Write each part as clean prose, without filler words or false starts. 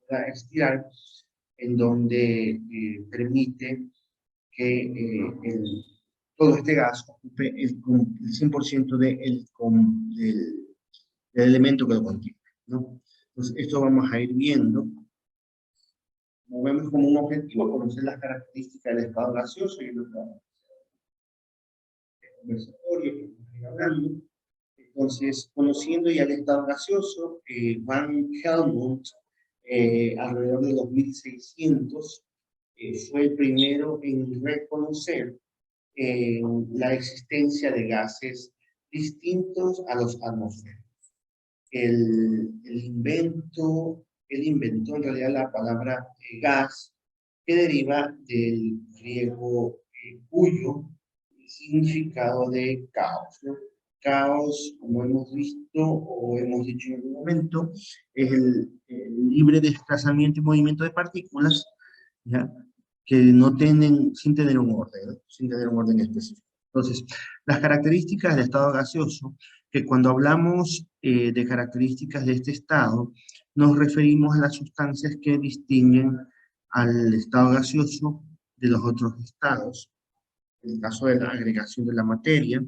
pueda estirar, en donde permite que todo este gas ocupe el 100% del elemento que lo contiene, ¿no? Entonces, esto vamos a ir viendo. Como vemos como un objetivo, conocer las características del estado gaseoso y el conversatorio que vamos a ir hablando. Entonces, conociendo ya el estado gaseoso, Van Helmont, alrededor de 2600, fue el primero en reconocer la existencia de gases distintos a los atmosféricos. Él inventó en realidad la palabra gas, que deriva del griego huyo, significado de caos, ¿no? Caos, como hemos visto o hemos dicho en algún momento, es el libre desplazamiento y movimiento de partículas, ¿ya? Que no tienen, sin tener un orden, ¿no? Sin tener un orden específico. Entonces, las características del estado gaseoso, que cuando hablamos de características de este estado, nos referimos a las sustancias que distinguen al estado gaseoso de los otros estados, en el caso de la agregación de la materia.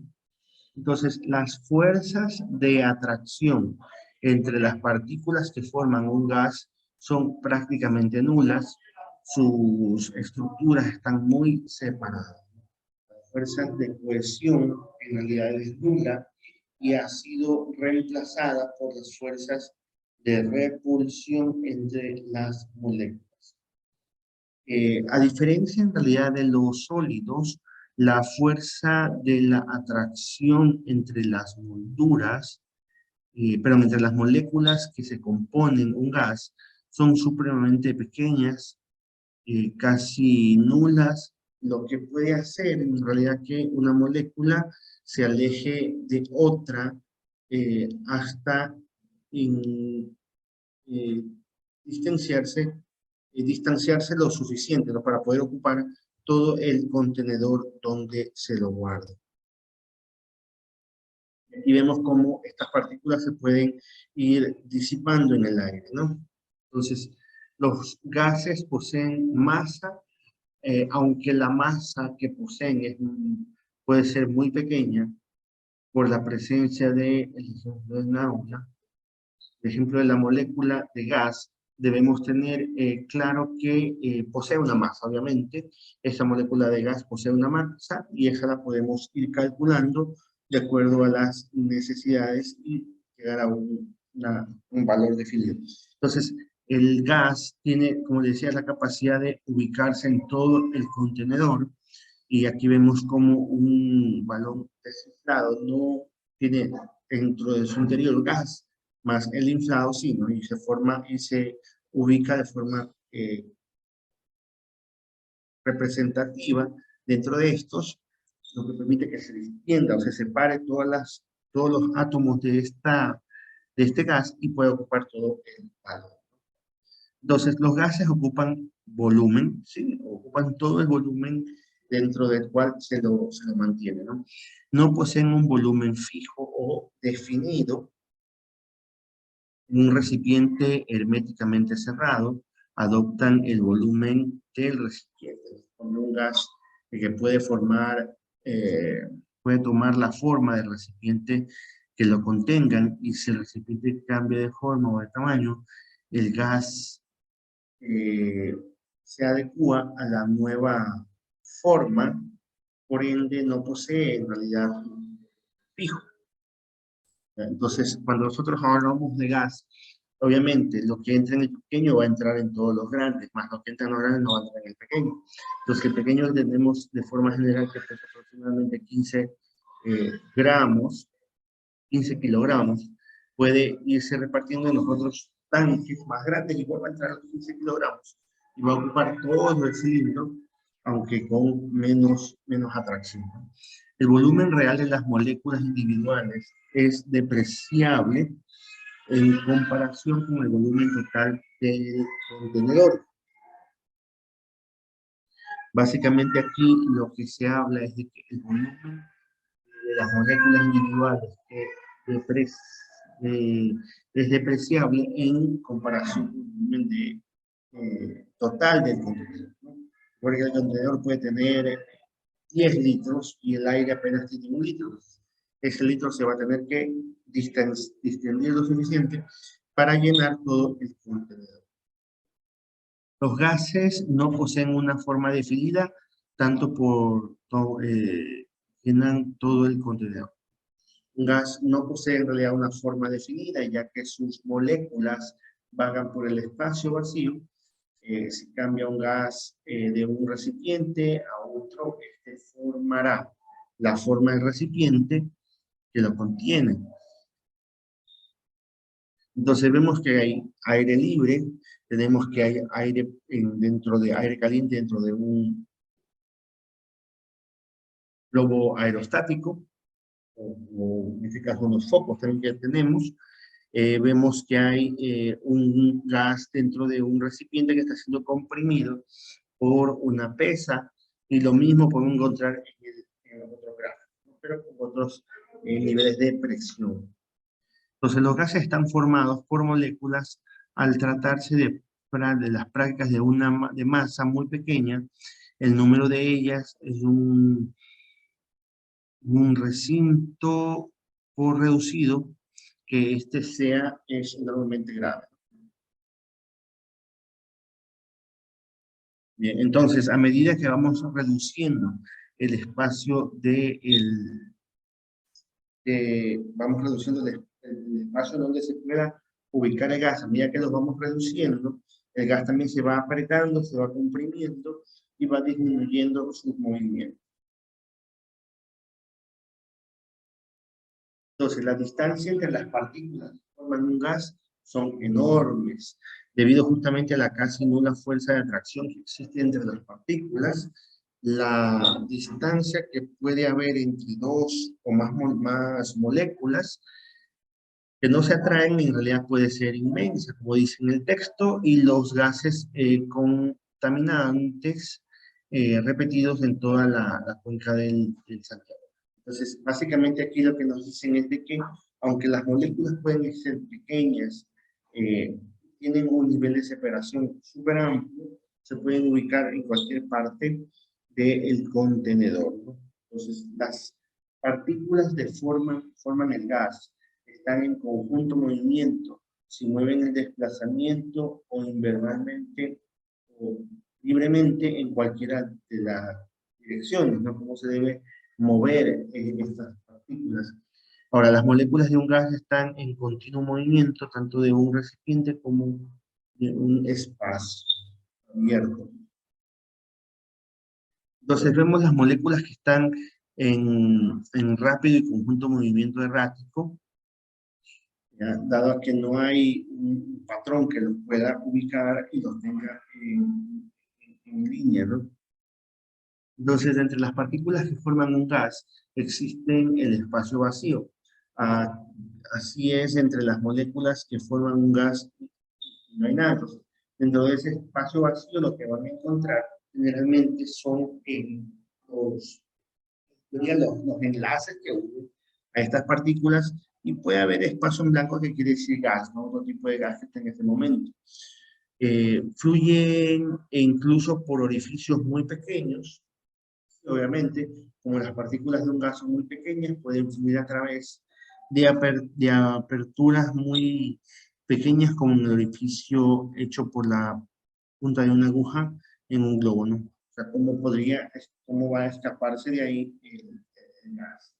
Entonces, las fuerzas de atracción entre las partículas que forman un gas son prácticamente nulas, sus estructuras están muy separadas. La fuerza de cohesión en realidad es nula y ha sido reemplazada por las fuerzas de repulsión entre las moléculas. A diferencia en realidad de los sólidos, la fuerza de la atracción entre las molduras, pero entre las moléculas que se componen un gas, son supremamente pequeñas, casi nulas, lo que puede hacer en realidad que una molécula se aleje de otra hasta eh, distanciarse distanciarse lo suficiente, ¿no? Para poder ocupar todo el contenedor donde se lo guarda. Aquí vemos cómo estas partículas se pueden ir disipando en el aire, ¿no? Entonces, los gases poseen masa, aunque la masa que poseen puede ser muy pequeña por la presencia de, por ejemplo, de la molécula de gas, debemos tener claro que posee una masa, obviamente. Esa molécula de gas posee una masa y esa la podemos ir calculando de acuerdo a las necesidades y llegar a un valor definido. Entonces, el gas tiene, como decía, la capacidad de ubicarse en todo el contenedor y aquí vemos como un balón desinflado no tiene dentro de su interior gas, más el inflado sí, ¿no? Y se forma y se ubica de forma representativa dentro de estos, lo que permite que se extienda o se separe todos los átomos de este gas y puede ocupar todo el valor. Entonces, los gases ocupan volumen, ¿sí? Ocupan todo el volumen dentro del cual se lo mantiene, ¿no? No poseen un volumen fijo o definido. En un recipiente herméticamente cerrado, adoptan el volumen del recipiente. Con un gas que puede puede tomar la forma del recipiente que lo contengan, y si el recipiente cambia de forma o de tamaño, el gas se adecua a la nueva forma, por ende no posee en realidad un fijo. Entonces, cuando nosotros hablamos de gas, obviamente lo que entra en el pequeño va a entrar en todos los grandes, más lo que entra en los grandes no va a entrar en el pequeño. Entonces, el pequeño entendemos de forma general que pesa aproximadamente 15 gramos, 15 kilogramos, puede irse repartiendo en los otros tanques más grandes, igual va a entrar a los 15 kilogramos y va a ocupar todo el cilindro, aunque con menos atracción. El volumen real de las moléculas individuales es depreciable en comparación con el volumen total del contenedor. Básicamente aquí lo que se habla es de que el volumen de las moléculas individuales es depreciable en comparación con el volumen total del contenedor, ¿no? Porque el contenedor puede tener 10 litros y el aire apenas tiene 1 litro. Ese litro se va a tener que distender lo suficiente para llenar todo el contenedor. Los gases no poseen una forma definida, tanto llenan todo el contenedor. Un gas no posee en realidad una forma definida, ya que sus moléculas vagan por el espacio vacío. Si cambia un gas de un recipiente a otro, este formará la forma del recipiente que lo contiene. Entonces vemos que hay aire libre, tenemos que hay aire dentro de aire caliente dentro de un globo aerostático, o en este caso unos focos también que tenemos. Vemos que hay un gas dentro de un recipiente que está siendo comprimido por una pesa, y lo mismo podemos encontrar en los otros gráficos, pero con otros niveles de presión. Entonces los gases están formados por moléculas al tratarse de las prácticas de masa muy pequeña. El número de ellas es un recinto por reducido, que este sea es enormemente grave. Bien, entonces, a medida que vamos reduciendo el espacio vamos reduciendo el espacio donde se pueda ubicar el gas, a medida que lo vamos reduciendo, el gas también se va apretando, se va comprimiendo y va disminuyendo sus movimientos. Entonces, la distancia entre las partículas que forman un gas son enormes, debido justamente a la casi nula fuerza de atracción que existe entre las partículas. La distancia que puede haber entre dos o más moléculas que no se atraen en realidad puede ser inmensa, como dice en el texto, y los gases contaminantes repetidos en toda la cuenca del Santiago. Entonces, básicamente aquí lo que nos dicen es de que, aunque las moléculas pueden ser pequeñas, tienen un nivel de separación súper amplio, se pueden ubicar en cualquier parte del contenedor, ¿no? Entonces, las partículas forman el gas, están en conjunto movimiento, si mueven el desplazamiento o invernalmente o libremente en cualquiera de las direcciones, ¿no? Cómo se debe mover estas partículas. Ahora, las moléculas de un gas están en continuo movimiento, tanto de un recipiente como de un espacio abierto. Entonces vemos las moléculas que están en rápido y conjunto movimiento errático, ¿ya? Dado que no hay un patrón que los pueda ubicar y los tenga en línea, ¿no? Entonces, entre las partículas que forman un gas, existen el espacio vacío. Así es, entre las moléculas que forman un gas, no hay nada. Entonces, dentro de ese espacio vacío, lo que van a encontrar generalmente son los enlaces que unen a estas partículas, y puede haber espacio en blanco, que quiere decir gas, ¿no? Otro tipo de gas que está en este momento. Fluyen incluso por orificios muy pequeños. Obviamente, como las partículas de un gas son muy pequeñas, pueden fluir a través de aperturas muy pequeñas, como el orificio hecho por la punta de una aguja en un globo, ¿no? O sea, cómo va a escaparse de ahí el gas.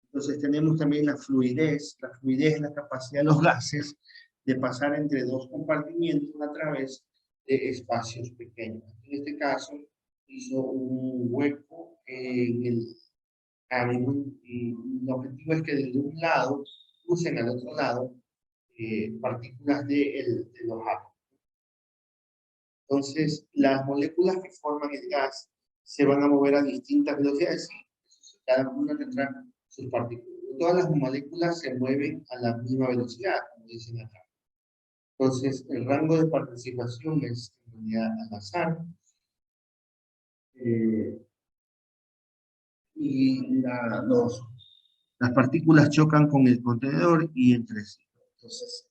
Entonces tenemos también la fluidez. La fluidez es la capacidad de los gases de pasar entre dos compartimientos a través de espacios pequeños. En este caso, hizo un hueco en el ánimo, y el objetivo es que desde un lado usen al otro lado partículas de los átomos. Entonces, las moléculas que forman el gas se van a mover a distintas velocidades. Cada una tendrá sus partículas. Todas las moléculas se mueven a la misma velocidad, como dicen acá. Entonces, el rango de participación es en realidad al azar. Y las partículas chocan con el contenedor y entre sí. Entonces,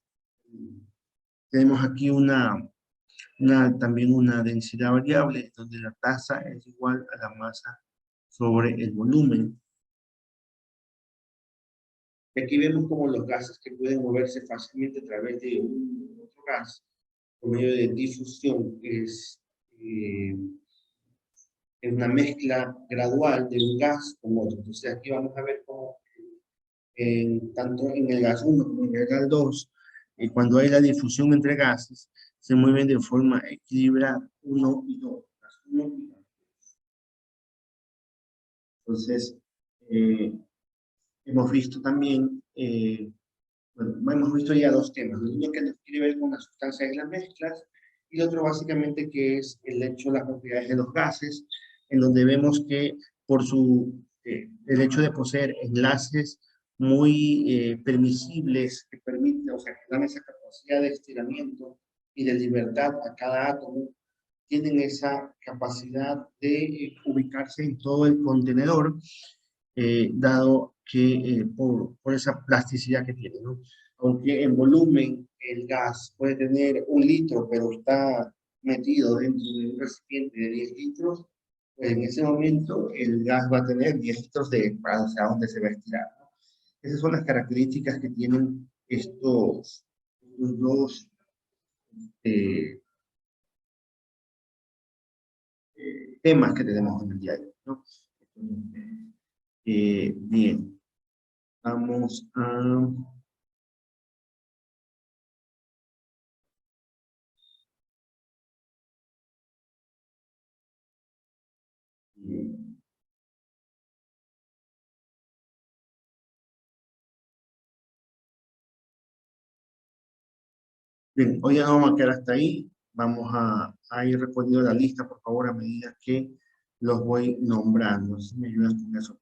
tenemos aquí una también una densidad variable, donde la tasa es igual a la masa sobre el volumen. Y aquí vemos como los gases que pueden moverse fácilmente a través de un otro gas, por medio de difusión, es una mezcla gradual de un gas con otro. Entonces aquí vamos a ver cómo tanto en el gas 1 como en el gas 2, cuando hay la difusión entre gases, se mueven de forma equilibrada, 1 y 2. Gas 1 y gas 2. Entonces, hemos visto también, bueno, hemos visto ya dos temas. Uno que nos quiere ver con las sustancias y las mezclas, y otro básicamente que es el hecho de las propiedades de los gases, en donde vemos que por el hecho de poseer enlaces muy permisibles que permiten, o sea, que dan esa capacidad de estiramiento y de libertad a cada átomo, tienen esa capacidad de ubicarse en todo el contenedor, dado que por esa plasticidad que tiene, ¿no? Aunque en volumen el gas puede tener 1 litro, pero está metido dentro de un recipiente de 10 litros, pues en ese momento el gas va a tener 10 litros hacia donde se va a estirar, ¿no? Esas son las características que tienen estos dos eh, temas que tenemos en el día de hoy, ¿no? Bien, vamos a... Bien, hoy ya vamos a quedar hasta ahí. Vamos a ir respondiendo la lista, por favor, a medida que los voy nombrando. Si me ayudan con eso.